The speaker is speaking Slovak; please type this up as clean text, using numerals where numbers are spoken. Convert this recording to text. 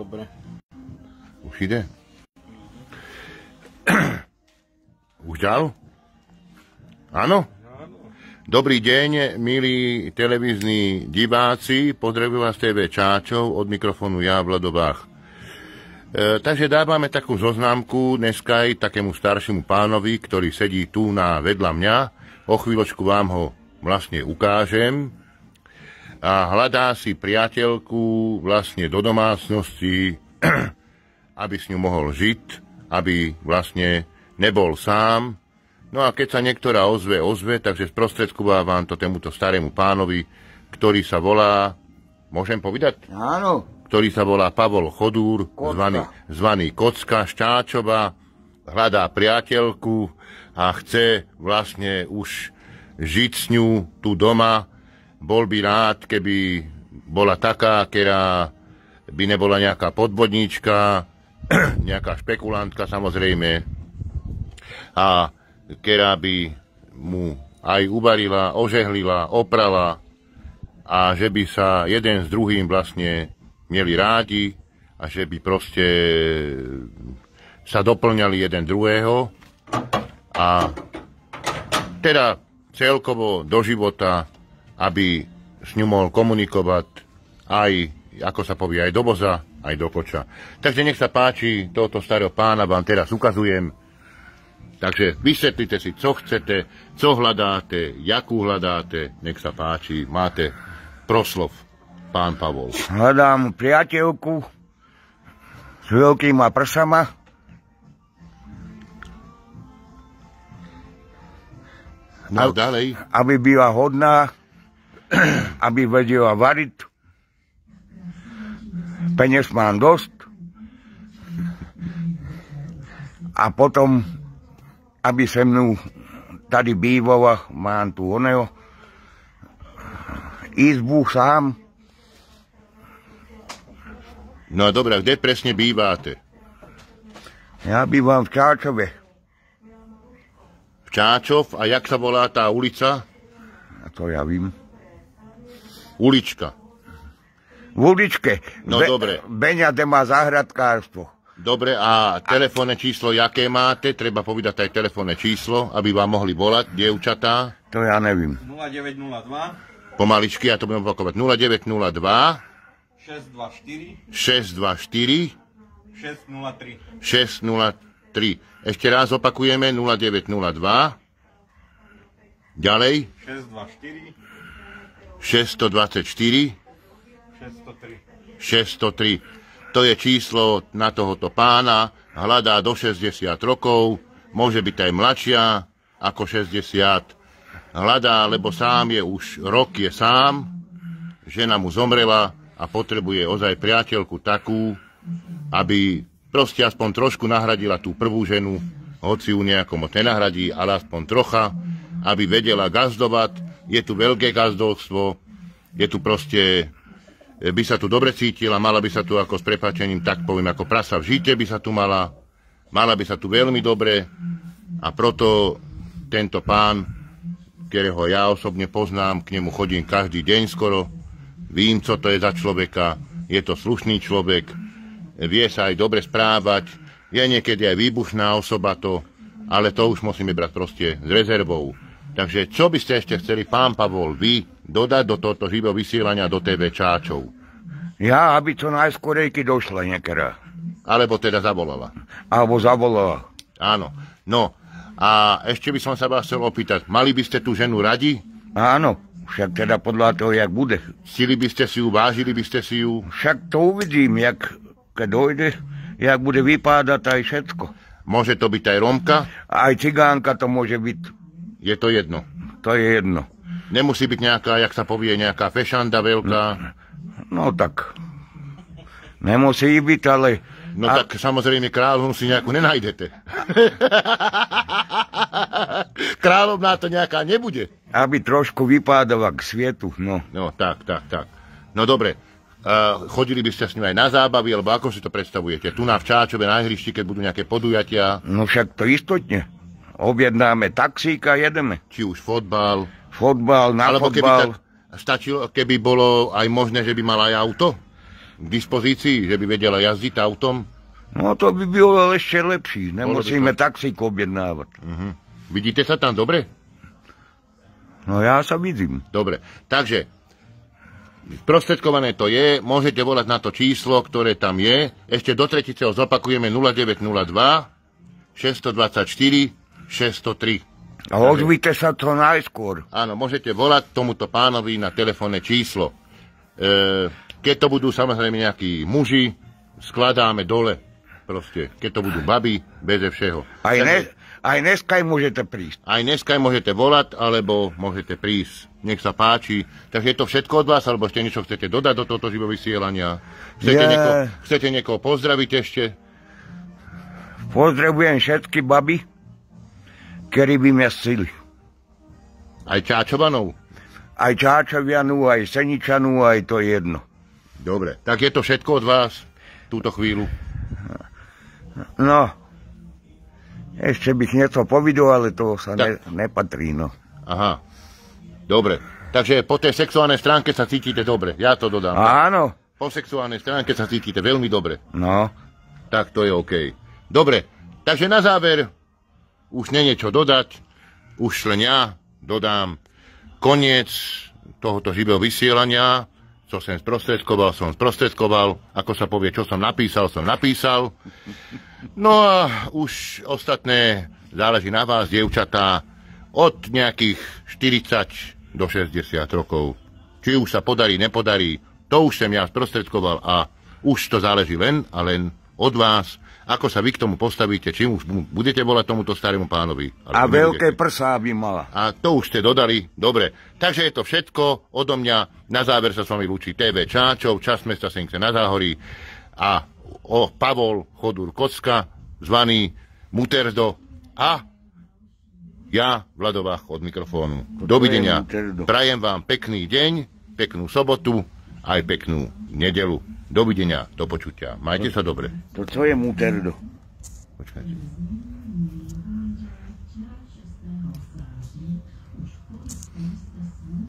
Dobre. Už ide? Už dal? Áno? Dobrý deň, milí televízni diváci, pozdravujem vás TV Čáčov, od mikrofónu ja, Vlado Bach. Takže dávame takú zoznamku dneska aj takému staršiemu pánovi, ktorý sedí tu vedľa mňa. O chvíľočku vám ho vlastne ukážem. A hľadá si priateľku vlastne do domácnosti, aby s ňou mohol žiť, aby vlastne nebol sám. No a keď sa niektorá ozve, takže sprostredkovávam to tomuto starému pánovi, ktorý sa volá, môžem povedať? Áno. Ktorý sa volá Pavol Chodúr, zvaný Kocka z Čáčova, hľadá priateľku a chce vlastne už žiť s ňou tu doma. Bol by rád, keby bola taká, ktorá by nebola nejaká podvodníčka, nejaká špekulantka samozrejme, a ktorá by mu aj uvarila, ožehlila, oprala a že by sa jeden s druhým vlastne mieli rádi a že by proste sa doplňali jeden druhého a teda celkovo do života, aby s ňou mohol komunikovať aj, ako sa povie, aj do voza, aj do koča. Takže nech sa páči, tohoto starého pána vám teraz ukazujem. Takže vysvetlite si, čo chcete, čo hľadáte, jakú hľadáte, nech sa páči, máte proslov, pán Pavol. Hľadám priateľku s veľkýma prsama. No ďalej. Aby byla hodná, aby vedela variť. Peněz mám dosť. A potom aby se mnou tady bývala, mám tu oného izbu sám. No a dobré, kde presne býváte? Ja bývam v Čáčove. V Čáčov? A jak sa volá tá ulica? A to ja vím. Ulička. V uličke. No dobre. Beňa, kde má záhradkárstvo. Dobre, a telefónne číslo, jaké máte? Treba povedať aj telefónne číslo, aby vám mohli volať, dievčatá. To ja nevím. 0902 Pomaličky, ja to budem opakovať. 0902 624 603 603. Ešte raz opakujeme. 0902 ďalej 624 624 603. To je číslo na tohoto pána, hľadá do 60 rokov, môže byť aj mladšia ako 60. Hľadá, lebo sám je už rok je sám, žena mu zomrela a potrebuje ozaj priateľku takú, aby proste aspoň trošku nahradila tú prvú ženu, hoci ju nejako moc nenahradí, ale aspoň trocha, aby vedela gazdovať. Je tu veľké gazdovstvo, je tu proste... by sa tu dobre cítila, mala by sa tu ako s prepáčením, tak poviem, ako prasa v žite by sa tu mala by sa tu veľmi dobre a proto tento pán, ktorého ja osobne poznám, k nemu chodím každý deň skoro, vím, co to je za človeka, je to slušný človek, vie sa aj dobre správať, je niekedy aj výbušná osoba to, ale to už musíme brať proste s rezervou. Takže čo by ste ešte chceli, pán Pavol, vy dodať do tohto živého vysielania do TV Čáčov? Ja, aby to najskorejky došla niekedy. Alebo teda zavolala. Alebo zavolala. Áno. No, a ešte by som sa vás chcel opýtať, mali by ste tú ženu radi? Áno, však teda podľa toho, jak bude. Chceli by ste si ju, vážili by ste si ju? Však to uvidím, keď dojde, jak bude vypádať aj všetko. Môže to byť aj Rómka? Aj cigánka to môže byť. Je to jedno? To je jedno. Nemusí byť nejaká, jak sa povie, nejaká fešanda veľká? No tak, nemusí byť, ale... No tak samozrejme kráľovnú si nejakú nenájdete. Kráľovná to nejaká nebude. Aby trošku vypádala k svietu, no. No tak. No dobre, chodili by ste s ním aj na zábavy, alebo ako si to predstavujete? Tu na v Čáčove na ihrišti, keď budú nejaké podujatia? No však to istotne. Objednáme taxíka, jedeme. Či už fotbal. Fotbal, na alebo fotbal. Stačilo, keby bolo aj možné, že by mal aj auto? k dispozícii, že by vedela jazdiť autom? No to by bylo ešte lepší. Nemusíme taxík objednávať. Vidíte sa tam dobre? No ja sa vidím. Dobre, takže sprostredkované to je, môžete volať na to číslo, ktoré tam je. Ešte do tretice ho zopakujeme 0902 624 603. A ozvite sa to najskôr. Áno, môžete volať tomuto pánovi na telefónne číslo. Keď to budú samozrejme nejakí muži, skladáme dole. Proste, keď to budú baby, beze všeho. Aj dneska môžete prísť. Aj dneska môžete volať, alebo môžete prísť. Nech sa páči. Takže je to všetko od vás, alebo ešte niečo chcete dodať do tohto živého vysielania? Chcete niekoho pozdraviť ešte? Pozdravujem všetky baby, ktorí by mňa chceli. Aj Čáčovanov? Aj Čáčovianu, aj Seničanu, aj to jedno. Dobre, tak je to všetko od vás túto chvíľu? No, ešte bych niečo povedal, ale to sa nepatrí, no. Aha, dobre. Takže po tej sexuálnej stránke sa cítite dobre, ja to dodám. Áno. Po sexuálnej stránke sa cítite veľmi dobre. No. Tak to je OK. Dobre, takže na záver už nie niečo dodať, už len ja dodám koniec tohoto živého vysielania. Čo som sprostredkoval, ako sa povie, čo som napísal. No a už ostatné záleží na vás, dievčatá, od nejakých 40 do 60 rokov. Či už sa podarí, nepodarí, to už som ja sprostredkoval a už to záleží len a len od vás, ako sa vy k tomu postavíte, čím už budete volať tomuto starému pánovi. A veľké prsá by mala. A to už ste dodali, dobre. Takže je to všetko odo mňa. Na záver sa s vami lúči TV Čáčov, časť mesta Senice na Záhorí a Pavol Chodur Kocka, zvaný Muterdo a ja, Vladovách od mikrofónu. Dovidenia. Prajem vám pekný deň, peknú sobotu, aj peknú nedelu. Dovidenia, do počutia. Majte sa dobre. To čo je Muterdo? Počkajte.